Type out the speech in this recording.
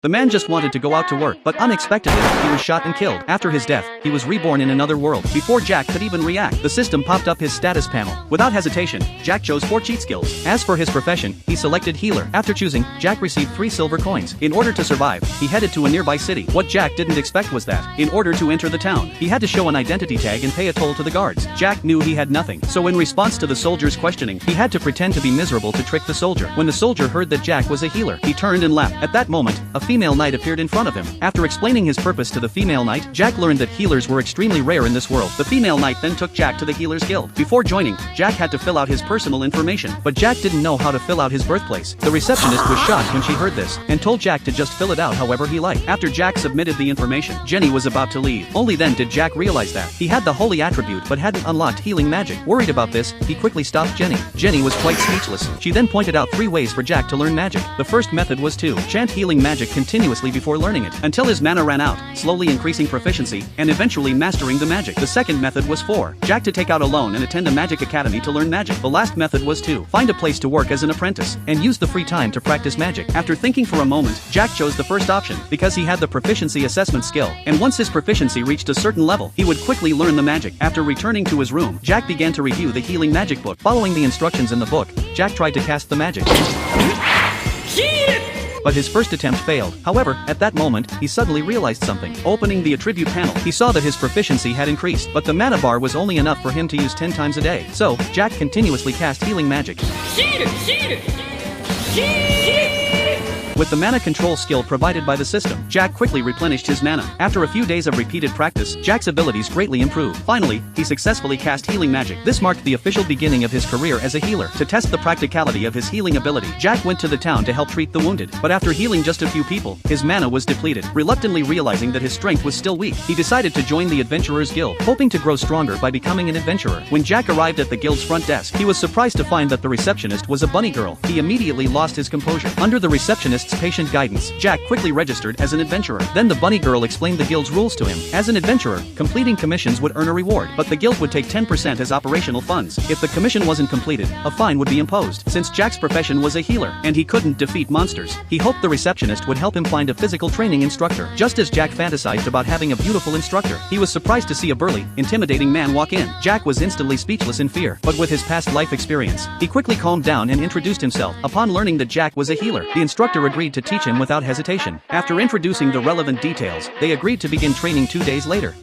The man just wanted to go out to work, but unexpectedly, he was shot and killed. After his death, he was reborn in another world. Before Jack could even react, the system popped up his status panel. Without hesitation, Jack chose 4 cheat skills. As for his profession, he selected healer. After choosing, Jack received 3 silver coins. In order to survive, he headed to a nearby city. What Jack didn't expect was that, in order to enter the town, he had to show an identity tag and pay a toll to the guards. Jack knew he had nothing, so in response to the soldier's questioning, he had to pretend to be miserable to trick the soldier. When the soldier heard that Jack was a healer, he turned and laughed. At that moment, a female knight appeared in front of him. After explaining his purpose to the female knight, Jack learned that healers were extremely rare in this world. The female knight then took Jack to the Healers Guild. Before joining, Jack had to fill out his personal information, but Jack didn't know how to fill out his birthplace. The receptionist was shocked when she heard this, and told Jack to just fill it out however he liked. After Jack submitted the information, Jenny was about to leave. Only then did Jack realize that he had the holy attribute but hadn't unlocked healing magic. Worried about this, he quickly stopped Jenny. Jenny was quite speechless. She then pointed out 3 ways for Jack to learn magic. The first method was to chant healing magic continuously before learning it, until his mana ran out, slowly increasing proficiency, and eventually mastering the magic. The second method was for Jack to take out a loan and attend a magic academy to learn magic. The last method was to find a place to work as an apprentice, and use the free time to practice magic. After thinking for a moment, Jack chose the first option, because he had the proficiency assessment skill, and once his proficiency reached a certain level, he would quickly learn the magic. After returning to his room, Jack began to review the healing magic book. Following the instructions in the book, Jack tried to cast the magic, but his first attempt failed. However, at that moment, he suddenly realized something. Opening the attribute panel, he saw that his proficiency had increased, but the mana bar was only enough for him to use 10 times a day. So, Jack continuously cast healing magic. With the mana control skill provided by the system, Jack quickly replenished his mana. After a few days of repeated practice, Jack's abilities greatly improved. Finally, he successfully cast healing magic. This marked the official beginning of his career as a healer. To test the practicality of his healing ability, Jack went to the town to help treat the wounded. But after healing just a few people, his mana was depleted. Reluctantly realizing that his strength was still weak, he decided to join the Adventurers Guild, hoping to grow stronger by becoming an adventurer. When Jack arrived at the guild's front desk, he was surprised to find that the receptionist was a bunny girl. He immediately lost his composure. Under the receptionist's patient guidance, Jack quickly registered as an adventurer. Then the bunny girl explained the guild's rules to him. As an adventurer, completing commissions would earn a reward, but the guild would take 10% as operational funds. If the commission wasn't completed, a fine would be imposed. Since Jack's profession was a healer, and he couldn't defeat monsters, he hoped the receptionist would help him find a physical training instructor. Just as Jack fantasized about having a beautiful instructor, he was surprised to see a burly, intimidating man walk in. Jack was instantly speechless in fear, but with his past life experience, he quickly calmed down and introduced himself. Upon learning that Jack was a healer, the instructor agreed to teach him without hesitation. After introducing the relevant details, they agreed to begin training 2 days later.